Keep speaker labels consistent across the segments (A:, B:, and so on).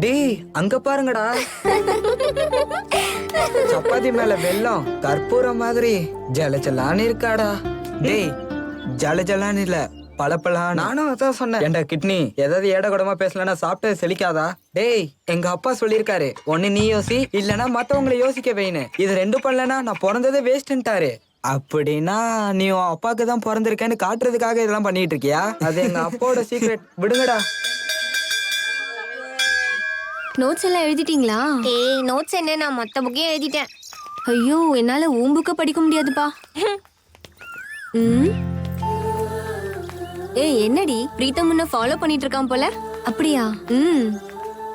A: டேய் அங்க பாருங்கடா, சப்பாத்தி மேல வெல்லம் கற்பூரம் மாதிரி ஜலஜலான்னு இருக்காடா. டேய் ஜலஜலான்னு இல்ல, பழப்பழம். நானும் அதான் சொன்னேன். ஏண்டா கிட்னி, ஏதாவது ஏடகுடமா பேசலன்னா சாப்பிட்டு செழிக்காதா? டேய் எங்க அப்பா சொல்லியிருக்காரு, ஒண்ணு நீ யோசி இல்லனா மத்தவங்களை யோசிக்க வைன்னு. இது ரெண்டும் பண்ணலன்னா நான் பிறந்ததே வேஸ்ட்ன்ட்டாரு. அப்படின்னா நீ உன் அப்பாக்கு தான் பிறந்திருக்கேன்னு காட்டுறதுக்காக இதெல்லாம் பண்ணிட்டு இருக்கியா? அது எங்க அப்பாவோட சீக்ரெட். விடுங்கடா.
B: நோட்ஸ் எல்லாம் எழுதிட்டீங்களா?
C: ஏய் நோட்ஸ் என்ன, நான் மொத்த புக்கையும் எழுதிட்டேன்.
B: ஐயோ, என்னால உன் புக்க படிக்க முடியாதுப்பா. ஏய் என்னடி, பிரீத்தம் முன்ன ஃபாலோ பண்ணிட்டு இருக்கான் போல. அப்படியா?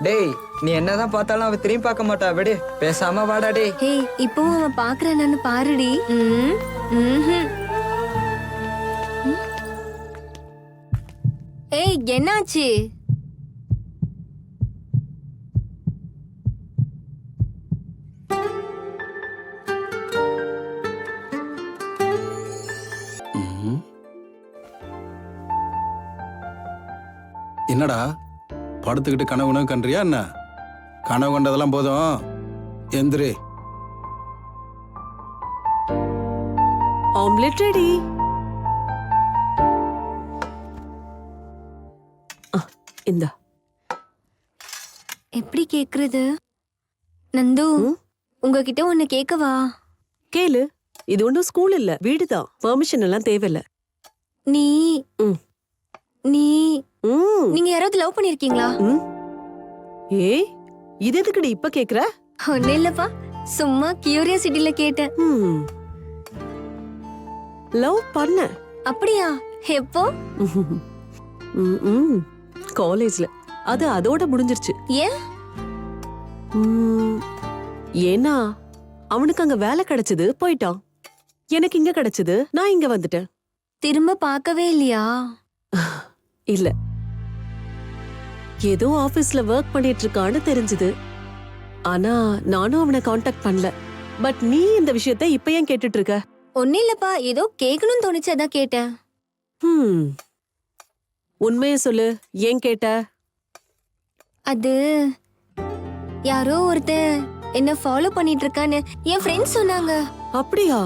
A: டேய் நீ என்னதான் பார்த்தாலும் அவ திரும்பி பார்க்க மாட்டா. விடு, பேசாம வாடா. டேய்
B: ஏய் இப்பவும் அவன் பாக்குறானு பாருடி. ஏய் என்னாச்சு?
D: என்னடா படுத்துக்கிட்டு கனவு கன்றியா என்ன? கனவு கண்டதெல்லாம் போதும், எந்திரி.
E: Omelette ready. இந்த
B: எப்படி கேக்குறது? நந்து, உங்ககிட்ட ஒண்ணு கேக்கவா?
E: கேளு. இது ஒன்றும் ஸ்கூல் இல்ல, வீடுதான். பெர்மிஷன் எல்லாம் தேவையில்ல.
B: நீ நீங்க யாராவது லவ் பண்ணிருக்கீங்களா?
E: ஏய் இது எதுக்குடி இப்ப கேக்குற?
B: ஒண்ணு இல்லப்பா, சும்மா கியூரியாசிட்டில கேட்டேன்.
E: லவ் பண்ண.
B: அப்படியா? எப்போ?
E: காலேஜ்ல. அது அதோட முடிஞ்சிருச்சு.
B: ஏன்?
E: ஏன்னா அவனுக்கு அங்க வேலை கிடைச்சது, போயிட்டான். எனக்கு இங்க கிடைச்சது, நான் இங்க வந்துட்டேன்.
B: திரும்ப பார்க்கவே இல்லையா?
E: இல்ல, ஏதோ ஆபீஸ்ல ஒர்க் பண்ணிட்டு இருக்கான்னு தெரிஞ்சது. ஆனா நானும் அவனை காண்டாக்ட் பண்ணல. பட் நீ இந்த விஷயத்த இப்ப ஏன் கேட்டுட்டு இருக்க?
B: ஒண்ணு இல்லப்பா, ஏதோ கேட்கணும்னு தோணுச்சு, அதான் கேட்டேன்.
E: உண்மைய சொல்லு, ஏன் கேட்ட?
B: அது யாரோ ஒருத்தன் என்ன ஃபாலோ பண்ணிட்டு இருக்கான்னு என் ஃப்ரெண்ட்ஸ் சொன்னாங்க.
E: அப்படியா?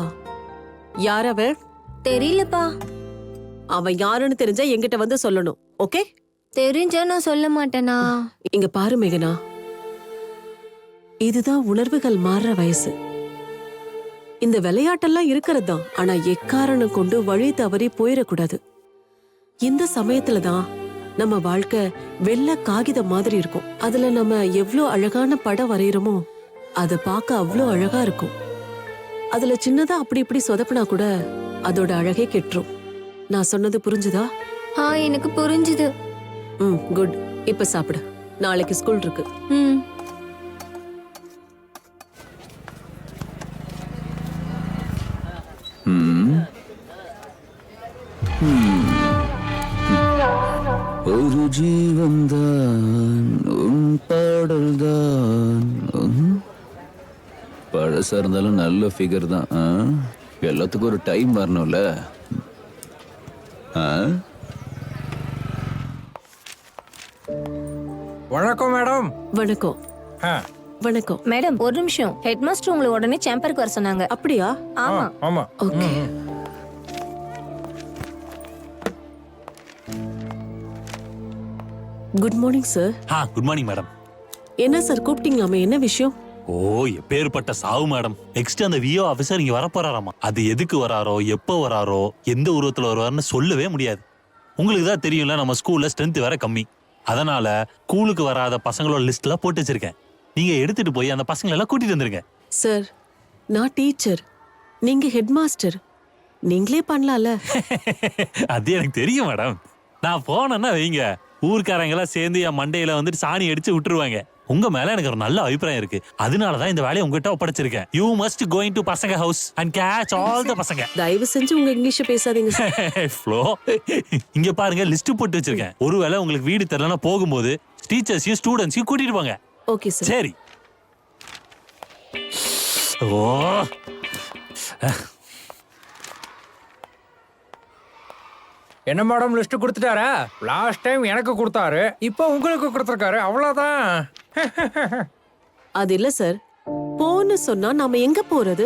E: யார் அவன்?
B: தெரியலப்பா.
E: அவன் யாருன்னு தெரிஞ்சா என்கிட்ட வந்து சொல்லணும், ஓகே?
B: தெரிஞ்சா நான் சொல்ல மாட்டேனா?
E: இங்க பாரு மேகனா, இதுதான் உணர்வுகள் மாறுற வயசு. இந்த விளையாட்டெல்லாம் இருக்கிறது தான், ஆனா எக்காரணம் கொண்டு வழி தவறி போயிடக்கூடாது. இந்த சமயத்துலதான் நம்ம வாழ்க்கை வெள்ளை காகிதம் மாதிரி இருக்கும். அதுல நம்ம எவ்வளவு அழகான படம் வரைகிறோமோ அதை பார்க்க அவ்வளோ அழகா இருக்கும். அதுல சின்னதா அப்படி இப்படி சொதப்பினா கூட அதோட அழகே கெட்டுரும். நான் சொன்னது புரிஞ்சுதா?
B: எனக்கு புரிஞ்சுது.
E: குட். இப்ப சாப்பிடு, நாளைக்கு ஸ்கூல் இருக்கு.
F: ஒரு ஜீவன்தான் உன் பாடல்தான். பழசா இருந்தாலும் நல்ல ஃபிகர் தான். எல்லாத்துக்கும் ஒரு டைம் வரணும்ல.
G: வணக்கம் மேடம்.
E: வணக்கம். வணக்கம்
C: மேடம், ஒரு நிமிஷம். ஹெட் மாஸ்டர் உங்களை உடனே சேம்பருக்கு வர சொன்னாங்க.
E: அப்படியா?
C: ஆமா
G: ஆமா.
E: Okay. Good morning sir.
H: Good morning madam.
E: என்ன சார் கூப்பிட்டீங்களாமே, என்ன விஷயம்?
H: ஓ, எப்பேற்பட்ட சாவு மேடம். நெக்ஸ்ட் அந்த விஓ ஆபீசர் இங்க வரப்போறாராமா. அது எதுக்கு வராரோ, எப்போ வராரோ, எந்த உருவத்துல வருவாருன்னு சொல்லவே முடியாது. உங்களுக்கு தான் தெரியும்ல, நம்ம ஸ்கூல்ல ஸ்ட்ரென்த் வேற கம்மி. அதனால ஸ்கூலுக்கு வராத பசங்களோட லிஸ்ட்ல போட்டு வச்சிருக்கேன். நீங்க எடுத்துட்டு போய் அந்த பசங்களை எல்லாம் கூட்டிட்டு வந்துருங்க.
E: சார், நான் டீச்சர், நீங்க ஹெட் மாஸ்டர், நீங்களே பண்ணலாம்ல.
H: அது எனக்கு தெரியும் மேடம். நான் போனேன்னா வைங்க, ஊர்க்காரங்க எல்லாம் சேர்ந்து என் மண்டையில வந்துட்டு சாணி அடிச்சு விட்டுருவாங்க. உங்க மேல எனக்கு ஒரு நல்ல அபிப்பிராயம் இருக்கு. அதனாலதான் இந்த வேலையை உங்ககிட்ட ஒப்படைச்சிருக்கேன். யூ மஸ்ட் கோயிங் டு பசங்க house and catch all the பசங்க.
E: தயவு செஞ்சு உங்க இங்கிலீஷ் பேசாதீங்க.
H: ஃப்ளோ, இங்க பாருங்க, லிஸ்ட் போட்டு வச்சிருக்கேன். ஒருவேளை உங்களுக்கு வீடு தெரியலனா போகும்போது டீச்சர்ஸையும் ஸ்டூடெண்ட்ஸையும் கூட்டிட்டு போங்க.
E: Okay sir.
H: சரி. ஓ,
G: என்ன மேடம் லிஸ்ட் கொடுத்துட்டாரா? லாஸ்ட் டைம் எனக்கு கொடுத்தாரு, இப்போ உங்களுக்கு கொடுத்துருக்காரு, அவ்வளவுதான்.
E: அது இல்ல சார், போன்னு சொன்னா நாம எங்க போறது?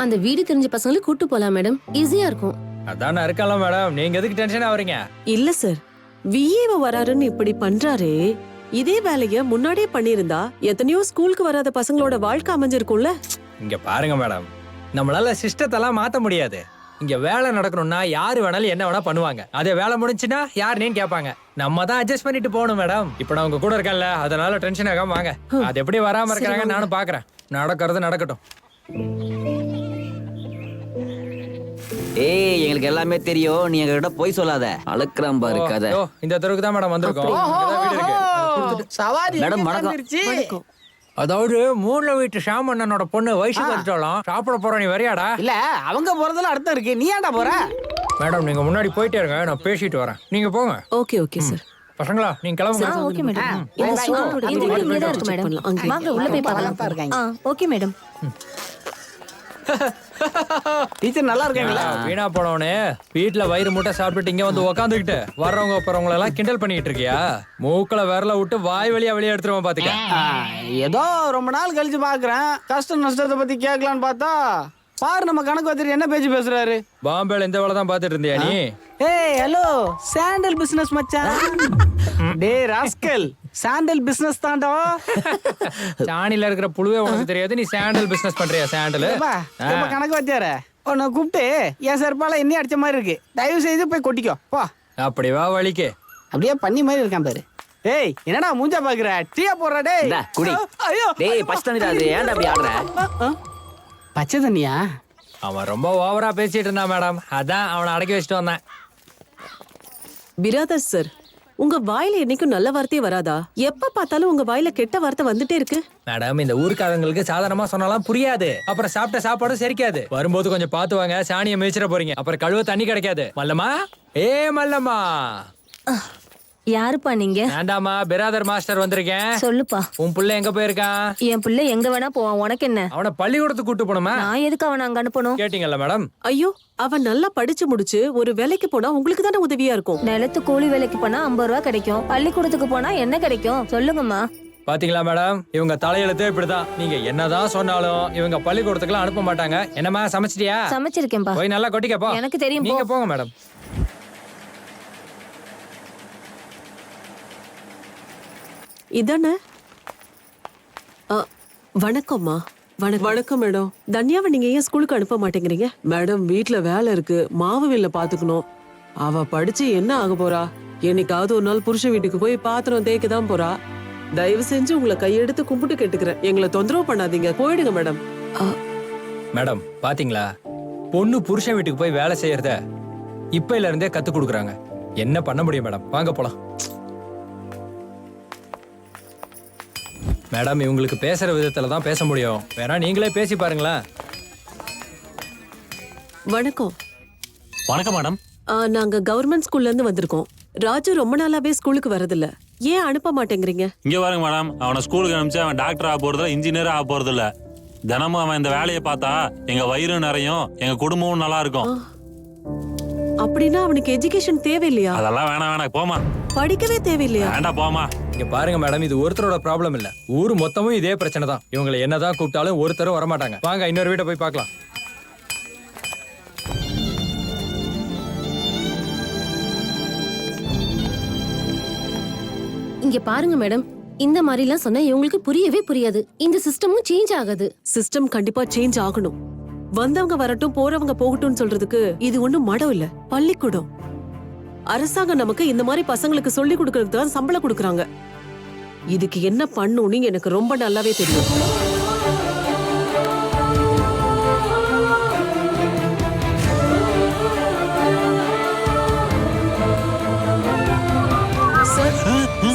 C: அந்த வீடு தெரிஞ்ச பசங்களை கூட்டு போலாம் மேடம், ஈஸியா இருக்கும்.
G: அதான் இருக்கல மேடம், நீங்க எதுக்கு டென்ஷன் ஆவறீங்க?
E: இல்ல சார், விஏவ வராருன்னு இப்படி பண்றாரே, இதே வேலைய முன்னாடியே பண்ணிருந்தா எத்தனையோ ஸ்கூலுக்கு வராத பசங்களோட வாழ்க்கை அமைஞ்சிருக்கும்ல.
G: இங்க பாருங்க மேடம், நம்மளால சிஸ்டத்தெல்லாம் மாத்த முடியாது. இங்க வேலை நடக்கணும்னா யாரு வேணாலும் என்ன வேணா பண்ணுவாங்க. அதே வேலை முடிஞ்சுன்னா யாருன்னு கேட்பாங்க. நம்ம தான் அட்ஜஸ்ட் பண்ணிட்டு போகணும் மேடம். இப்ப நான் உங்க கூட இருக்கேன்ல, அதனால டென்ஷன் ஆகாம வாங்க. அது எப்படி வராம இருக்கிறாங்க நானும் பாக்குறேன். நடக்கிறது நடக்கட்டும்.
I: ஏய், எங்களுக்கு எல்லாமே தெரியும், நீ எங்ககிட்ட போய் சொல்லாத.
F: அளக்குறான் பாரு கதை.
G: ஓ, இந்த தெருவுக்கு தான் மேடம் வந்திருக்கோம். இங்கதான் வீடு இருக்கு.
A: சவாரி
I: மேடம் வணக்கம்.
E: வணக்கம்.
G: அதாவது மூணு வீட்டு ஷாம் அண்ணனோட பொண்ணு வயசுக்கு வந்துட்டாலும் சாப்பிட போற, நீ வரியாடா?
A: இல்ல அவங்க போறதுல அர்த்தம் இருக்கு, நீ ஏன்டா போற?
G: மேடம் நீங்க முன்னாடி போயிட்டே இருங்க, நான் பேசிட்டு வரேன். நீங்க போங்க.
E: Okay okay sir.
G: பசங்களா நீங்க கிளம்புங்க.
C: Okay madam.
E: இந்த
C: இந்த
E: ஸ்டூடெண்ட்
C: வீடு இங்கே தான் இருக்கு
E: check
C: மேடம்.
E: பண்ணலாம். அங்கே.
C: வாங்க உள்ள போய் பார்க்கலாம். Okay madam.
A: டீச்சர் நல்லா இருக்காங்களா?
G: வீணா போனவனே வீட்டுல வயிறு மூட்டை சாப்பிட்டுட்டு இங்க வந்து உக்காந்துக்கிட்டு வர்றவங்க போறவங்க எல்லாம் கிண்டல் பண்ணிட்டு இருக்கியா? மூக்கல விரல விட்டு வாய் வழியா வெளியே எடுத்துருவோம் பாத்துக்க.
A: ஏதோ ரொம்ப நாள் கழிச்சு பாக்குறேன், கஷ்ட நஷ்டத்தை பத்தி கேட்கலான்னு பார்த்தா பாரு நம்ம கணக்கு வச்சுட்டு என்ன பேச்சு பேசுறாரு.
G: பாம்பேல இந்த வேலை தான் பாத்துட்டு இருந்தியா நீ?
A: ஏய் ஹலோ, சாண்டல் பிசினஸ் மச்சான். டேய் ராஸ்கல், சாண்டல் பிசினஸ் தான்டா.
G: சாணில இருக்கிற புழுவே உனக்கு தெரியாது, நீ சாண்டல் பிசினஸ் பண்றியா? சாண்டல்
A: இப்ப கணக்கு வச்சாரு உன்னை கூப்பிட்டு என் செருப்பால என்ன அடிச்ச மாதிரி இருக்கு, தயவு செய்து போய் கொட்டிக்கோ போ.
G: அப்படி வா வலிக்கு.
A: அப்படியே பண்ணி மாதிரி இருக்கான் பாரு. ஏய் என்னடா மூஞ்சா பாக்குற, டீயா போடுற? டேய்
I: இந்தா, குடி.
A: ஐயோ,
I: டேய், பச்சை தண்ணி அது, ஏன்டா அப்படி ஆடுற?
A: பச்சை தண்ணியா?
G: அவன் ரொம்ப ஓவரா பேசிட்டு இருந்தான் மேடம், அதான் அவனை அடக்கி வச்சுட்டு வந்தேன்.
E: பிராதர் சார், உங்க வாயில என்னைக்கும் நல்ல வார்த்தையே வராதா? எப்ப பார்த்தாலும் உங்க வாயில கெட்ட வார்த்தை வந்துட்டே இருக்கு.
G: மேடம் இந்த ஊருக்காரங்களுக்கு சாதாரணமா சொன்னாலாம் புரியாது, அப்புறம் சாப்பிட்ட சாப்பாடும் செரிக்காது. வரும்போது கொஞ்சம் பார்த்து வாங்க, சாணியை மிதிச்சிட போறீங்க, அப்புறம் கழுவ தண்ணி கிடைக்காது. மல்லம்மா, ஏ மல்லம்மா.
C: யாருப்பா நீங்க?
G: வேண்டாமா, பிராதர் மாஸ்டர் வந்திருக்கேன்.
C: சொல்லுப்பா.
G: உன் புள்ள எங்க போயிருக்கான்?
C: என் பிள்ளை எங்க வேணா போவான், உனக்கு என்ன?
G: அவனை பள்ளிக்கூடத்துக்கு கூட்டு போணுமா?
C: நான் எதுக்கு அவனை அங்க அனுப்பணும்?
G: கேட்டீங்கல்ல மேடம்.
E: ஐயோ, அவன் நல்லா படிச்சு முடிச்சு ஒரு வேலைக்கு போனா உங்களுக்கு தானே உதவியா இருக்கும்.
C: நிலத்து கூலி வேலைக்கு போனா 50 ரூபா கிடைக்கும், பள்ளிக்கூடத்துக்கு போனா என்ன கிடைக்கும் சொல்லுங்கம்மா.
G: பாத்தீங்களா மேடம், இவங்க தலையெழுத்தே இப்படிதான். நீங்க என்னதான் சொன்னாலும் இவங்க பள்ளிக்கூடத்துக்குலாம் அனுப்ப மாட்டாங்க. என்னம்மா சமைச்சிட்டியா?
C: சமைச்சிருக்கேன்பா.
G: போய் நல்லா கொட்டிக்கப்போ.
C: எனக்கு தெரியும், போ.
G: நீங்க போங்க மேடம்.
E: இதானே? வணக்கம்மா. வணக்கம் மேடம். தன்யாவை நீங்க ஏன் ஸ்கூலுக்கு அனுப்ப மாட்டேங்கிறீங்க? மேடம் வீட்ல வேலை இருக்கு, மாவு வேலை பாத்துக்கணும். அவ படிச்சு என்ன ஆக போறா? என்னைக்காவது ஒரு நாள் புருஷன் வீட்டுக்கு போய் பாத்திரம் தேய்க்க தான் போறா. தயவு செஞ்சு உங்களை கையெடுத்து கும்பிட்டு கேட்டுக்கிறேன், எங்களை தொந்தரவு பண்ணாதீங்க, போயிடுங்க மேடம்.
G: மேடம் பாத்தீங்களா, பொண்ணு புருஷன் வீட்டுக்கு போய் வேலை செய்யறத இப்பையில இருந்தே கத்து கொடுக்குறாங்க. என்ன பண்ண முடியும் மேடம்? வாங்க போலாம். மேடம் இவங்களுக்கு பேசுற விதத்துல தான் பேச முடியும், வேணா நீங்களே பேசி பாருங்களேன்.
E: வணக்கம்.
H: வணக்கம் மேடம்.
E: நாங்க கவர்மெண்ட் ஸ்கூல்ல இருந்து வந்திருக்கோம். ராஜு ரொம்ப நாளாவே ஸ்கூலுக்கு வரதில்ல, ஏன் அனுப்ப மாட்டேங்கிறீங்க?
H: இங்க பாருங்க மேடம், அவனை ஸ்கூலுக்கு அனுப்பிச்சு அவன் டாக்டர் ஆக போறதில்ல, இன்ஜினியர் ஆக போறது இல்ல. தினமும் அவன் இந்த வேலையை பார்த்தா எங்க வயிறு நிறையும், எங்க குடும்பமும் நல்லா இருக்கும்.
E: அப்படின்னா அவனுக்கு எஜுகேஷன் தேவையில்லையா?
H: அதெல்லாம் வேணாம், போமா.
E: படிக்கவே தேவையில்லையா?
H: வேண்டாம், போமா.
G: இங்க பாருங்க மேடம், இது ஒருத்தரோட ப்ராப்ளம் இல்ல, ஊர் மொத்தமும் இதே பிரச்சனை தான். இவங்களை என்னதான் கூப்பிட்டாலும் ஒருத்தரும் வரமாட்டாங்க. வாங்க இன்னொரு வீட்டை போய் பார்க்கலாம்.
C: இங்க பாருங்க மேடம், இந்த மாதிரி எல்லாம் சொன்னா இவங்களுக்கு புரியவே புரியாது. இந்த சிஸ்டமும் சேஞ்ச் ஆகுது.
E: சிஸ்டம் கண்டிப்பா சேஞ்ச் ஆகணும். வந்தவங்க வரட்டும், போறவங்க போகட்டும்னு சொல்றதுக்கு இது ஒண்ணும் மடம் இல்ல, பள்ளிக்கூடம். அரசாங்கம் நமக்கு இந்த மாதிரி பசங்களுக்கு சொல்லி கொடுக்கறதுக்கு தான் சம்பளம் கொடுக்கறாங்க. இதுக்கு என்ன பண்ணணும்னு எனக்கு ரொம்ப நல்லாவே தெரியும்.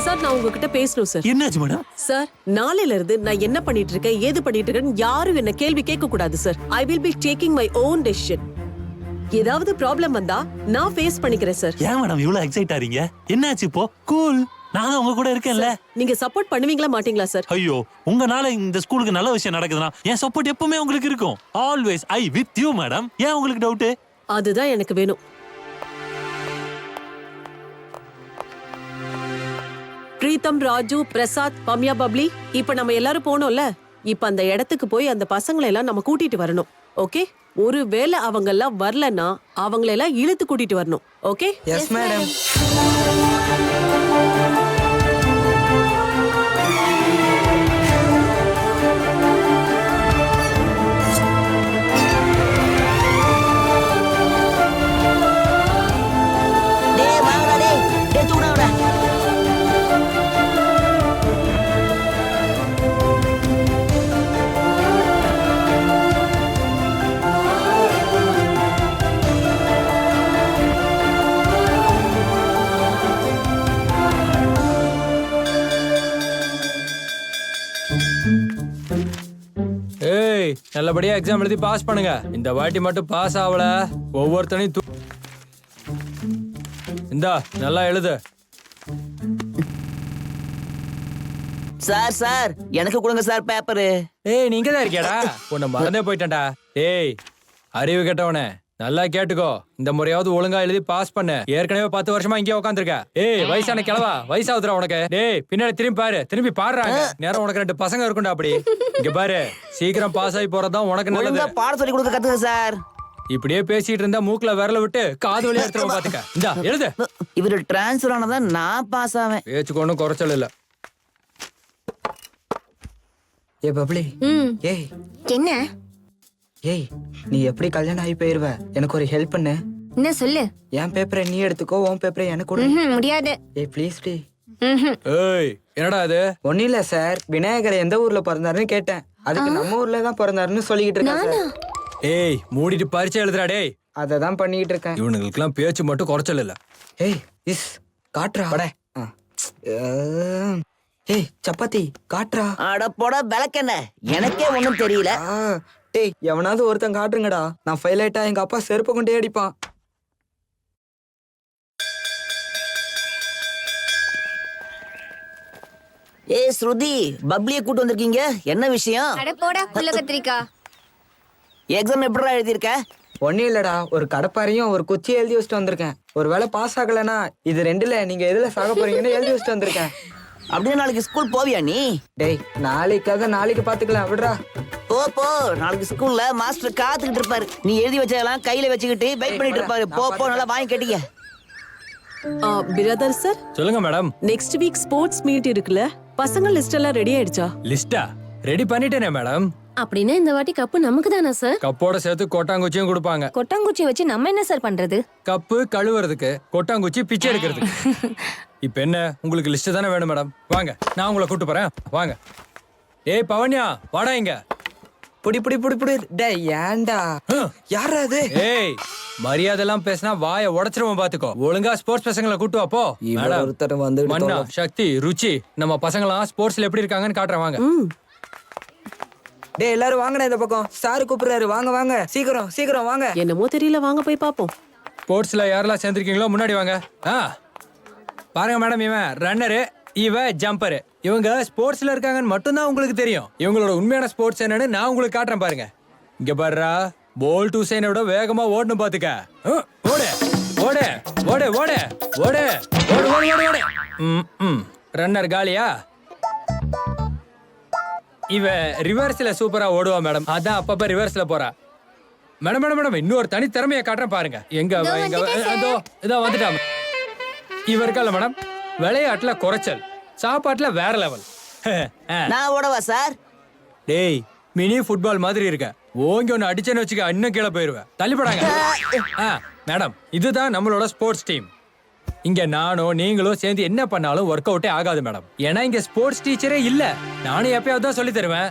E: சார், நான் உங்ககிட்ட பேசணும் சார்.
H: என்னாச்சு மேடம்?
E: சார், நாளையில இருந்து நான் என்ன பண்ணிட்டு இருக்கேன், ஏது பண்ணிட்டு இருக்கேன்னு யாரும் என்ன கேள்வி கேட்க கூடாது sir. I will be taking my own decision. ஏதாவது ப்ராப்ளம் வந்தா நான் ஃபேஸ் பண்ணிக்கிறேன் சார்.
H: ஏன் மேடம் இவ்வளவு எக்ஸைட் ஆறீங்க? என்னாச்சு இப்போ? கூல், நான் உங்க கூட இருக்கேன்ல.
E: நீங்க சப்போர்ட் பண்ணுவீங்களா மாட்டீங்களா சார்?
H: ஐயோ, உங்கனால இந்த ஸ்கூலுக்கு நல்ல விஷயம் நடக்குதுன்னா என் சப்போர்ட் எப்பவுமே உங்களுக்கு இருக்கும். Always I with you madam. ஏன் உங்களுக்கு டவுட்?
E: அதுதான் எனக்கு வேணும். பிரீத்தம், ராஜு, பிரசாத், பம்யா, பப்ளி, இப்ப நம்ம எல்லாரும் போனோம்ல, இப்ப அந்த இடத்துக்கு போய் அந்த பசங்களை எல்லாம் நம்ம கூட்டிட்டு வரணும். ஓகே? ஒருவேளை அவங்க எல்லாம் வரலன்னா அவங்களை எல்லாம் இழுத்து கூட்டிட்டு வரணும். ஓகே?
A: Yes madam.
I: டேய் வாங்கடா டேய். டேய் தூக்குடா.
G: ஏய், நல்லபடியா எக்ஸாம் எழுதி பாஸ் பண்ணுங்க. இந்த வாட்டி மட்டும் பாஸ் ஆகல, ஒவ்வொருத்தனையும் இந்தா நல்லா எழுது.
I: சார் சார் எனக்கு கொடுங்க சார் பேப்பரு.
G: ஏய், நீங்க தான் இருக்கியாடா? உன்னை மறந்தே போயிட்டேன்டா. ஏய், அறிவு கெட்டவனே, நல்லா கேட்டுக்கோ. இந்த முறையாவது ஒழுங்கா எழுதி பாஸ் பண்ணு. ஏற்கனவே 10 வருஷமா இங்கே உட்காந்துருக்க. ஏய், வயசான கிழவா, வயசாகுதுடா உனக்கு. டேய், பின்னாடி திரும்பி பாரு, திரும்பி பாடுறாங்க. நேரம் உனக்கு 2 பசங்க இருக்கும்டா. அப்படி இங்க பாரு, சீக்கிரம் பாஸ் ஆகி போறதுதான் உனக்கு நல்லது.
I: ஒழுங்கா பாடம் சொல்லி கொடுக்க கத்துங்க சார்.
G: இப்படியே பேசிட்டு இருந்தா மூக்குல விரல விட்டு காது வழியா எடுத்துருவோம் பாத்துக்க. இந்தா எழுது.
I: இவரு டிரான்ஸ்ஃபர் ஆனதான் நான் பாஸ் ஆவேன்.
G: பேச்சுக்கு ஒண்ணும் குறைச்சல் இல்ல.
A: ஏ பப்ளி. ஏய்
B: என்ன?
A: ஏய், நீ எப்படி கல்யாணம் ஆகி போயிருவ? எனக்கு ஒரு ஹெல்ப் பண்ணு.
B: என்ன சொல்லு?
A: என் பேப்பரை நீ எடுத்துக்கோ, உன் பேப்பரை எனக்கு கொடு.
B: முடியாது.
A: ஏய் ப்ளீஸ் டி.
G: ஏய், என்னடா இது?
A: ஒன்னும் இல்ல சார், விநாயகர் எந்த ஊர்ல பிறந்தாருன்னு கேட்டேன். அதுக்கு நம்ம ஊர்ல தான் பிறந்தாருன்னு சொல்லிக்கிட்டு இருக்கேன் சார்.
G: ஏய், மூடிட்டு பரிச்சை எழுதுடா. டேய்,
A: அததான் பண்ணிட்டு இருக்கேன்.
G: இவனுங்களுக்குலாம் பேச்சு மட்டும் குறைச்சல் இல்ல.
A: ஏய் இஸ் காட்ரா. பட. ஏய் சப்பாத்தி காட்ரா.
I: அட போட விளக்கென்ன, எனக்கே ஒண்ணும் தெரியல.
A: டேய், எவனாவது ஒருத்தன் காட்டுங்கடா. நான் ஃபெயில் ஆயிட்டா எங்க அப்பா செருப்பு கொண்டே அடிப்பான்.
I: ஏய் ஸ்ருதி, பப்ளிய கூட்டு வந்திருக்கீங்க, என்ன விஷயம்?
B: அட போடா புள்ள கத்திரிக்கா.
I: எக்ஸாம் எப்படிடா எழுதியிருக்க?
A: ஒன்னும் இல்லடா, ஒரு கடப்பாரையும் ஒரு குச்சி எழுதி வச்சுட்டு வந்திருக்கேன். ஒரு வேளை பாஸ் ஆகலனா இது ரெண்டுல நீங்க எதுல சாக போறீங்கன்னு எழுதி வச்சுட்டு வந்திருக்கேன்.
I: அப்படியே நாளைக்கு ஸ்கூல் போவியா நீ?
A: டேய், நாளைக்காக நாளைக்கு பாத்துக்கலாம் விடுறா.
I: போ போ, நாளைக்கு ஸ்கூல்ல மாஸ்டர் காத்துக்கிட்டு இருப்பாரு. நீ எழுதி வச்சதெல்லாம் கையில வச்சுக்கிட்டு வெயிட் பண்ணிட்டு இருப்பாரு. போ போ, நல்லா வாங்கி கேட்டீங்க.
E: பிரதர் சார்,
G: சொல்லுங்க madam.
E: Next week sports meet இருக்குல்ல, பசங்க லிஸ்ட் எல்லாம் ரெடி ஆயிடுச்சா?
G: லிஸ்டா ரெடி பண்ணிட்டேனே மேடம்.
C: அப்படின்னா இந்த வாட்டி கப்பு நமக்கு தானே சார்?
G: கப்போட சேர்த்து கொட்டாங்குச்சியும் கொடுப்பாங்க.
B: கொட்டாங்குச்சி வச்சு நம்ம என்ன சார் பண்றது?
G: கப்பு கழுவுறதுக்கு, கொட்டாங்குச்சி பிச்சை எடுக்கிறதுக்கு. இப்ப என்ன, உங்களுக்கு லிஸ்ட் தானே வேணும் மேடம்? வாங்க, நான் உங்களை கூட்டு போறேன். வாங்க. ஏய் பவன்யா, வாடா இங்க.
A: புடி புடி புடி புடி. டேய் ஏன்டா? யாரா அது?
G: ஏய், மரியாதை எல்லாம் பேசினா வாயை உடைச்சிருவோம் பாத்துக்கோ. ஒழுங்கா ஸ்போர்ட்ஸ் பசங்களை கூட்டு வா போ. மேடம்,
A: ஒருத்தர் வந்து
G: மன்னா, சக்தி, ருச்சி, நம்ம பசங்களாம் ஸ்போர்ட்ஸ்ல எப்படி இருக்காங்கன்னு காட்டுறேன். வாங்க.
A: டேய் எல்லாரும் வாங்கடா இந்த பக்கம். சார் கூப்பிடுறாரு. வாங்க வாங்க, சீக்கிரம் சீக்கிரம் வாங்க.
E: என்னமோ தெரியல, வாங்க போய் பாப்போம்.
G: ஸ்போர்ட்ஸ்ல யாரெல்லாம் சேர்ந்திருக்கீங்களோ முன்னாடி வாங்க. பாருங்க மேடம், இவன் ரன்னரு, இவ ஜம்பரு. இவங்க ஸ்போர்ட்ஸ்ல இருக்காங்கன்னு மட்டும்தான் உங்களுக்கு தெரியும். இவங்களோட உண்மையான ஸ்போர்ட்ஸ் என்னன்னு நான் உங்களுக்கு காட்டுறேன் பாருங்க. இங்க பாருடா, போல் டு சைனோட வேகமா ஓடணும் பாத்துக்க. ஓடு ஓடு ஓடு ஓடு ஓடு ஓடு ஓடு ஓடு. ரன்னர் காலியா? இவ ரிவர்ஸ்ல சூப்பரா ஓடுவா மேடம். அதான் அப்பப்ப ரிவர்ஸ்ல போறா. மேடம் மேடம் மேடம், இன்னொரு தனி திறமையை காட்டுறேன் பாருங்க. எங்க இதோ வந்துட்டா. இவ இருக்கல மேடம், விளையாட்டுல குறைச்சல், சாப்பாட்டுல வேற லெவல்.
I: நான் ஓடவா சார்?
G: டேய், மினி ஃபுட்பால் மாதிரி இருக்க. ஓங்கி ஒன்னு அடிச்சேன்னு வச்சுக்க, இன்னும் கீழே போயிருவேன். தள்ளிப்படாங்க. மேடம், இதுதான் நம்மளோட ஸ்போர்ட்ஸ் டீம். இங்க நானும் நீங்களும் சேர்ந்து என்ன பண்ணாலும் ஒர்க் அவுட்டே ஆகாது மேடம். ஏன்னா இங்க ஸ்போர்ட்ஸ் டீச்சரே இல்ல. நானும் எப்பயாவது தான் சொல்லி தருவேன்.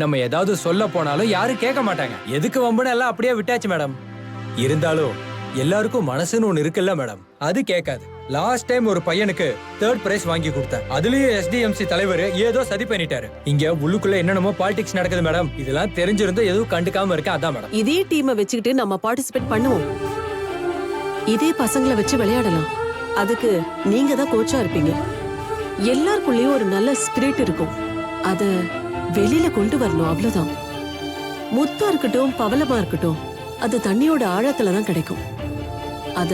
G: நம்ம ஏதாவது சொல்ல போனாலும் யாரும் கேட்க மாட்டாங்க. எதுக்கு வம்புன்னு எல்லாம் அப்படியே விட்டாச்சு மேடம். இருந்தாலும் எல்லாருக்கும் மனசுன்னு ஒண்ணு இருக்குல்ல மேடம், அது கேட்காது. லாஸ்ட் டைம் ஒரு பையனுக்கு 3rd பிரைஸ் வாங்கி கொடுத்தேன். அதுலயும் SDMC தலைவர் ஏதோ சதி பண்ணிட்டாரு. இங்க உள்ளுக்குள்ள என்னென்னமோ பாலிடிக்ஸ் நடக்குது மேடம். இதெல்லாம் தெரிஞ்சிருந்தா எதுவும் கண்டுக்காம இருக்க. அதான் மேடம்.
E: இதே டீமை வச்சுக்கிட்டு நம்ம பார்ட்டிசிபேட் பண்ணுவோம். இதே பசங்களை வச்சு விளையாடலாம். அதுக்கு நீங்க தான் கோச்சா இருப்பீங்க. எல்லாருக்குள்ளயும் ஒரு நல்ல ஸ்பிரிட் இருக்கும். அத வெளியில கொண்டு வரணும், அவ்வளவுதான். முத்தா இருக்கட்டும், பவளமா இருக்கட்டும், அது தண்ணியோட ஆழத்துல தான் கிடைக்கும். அத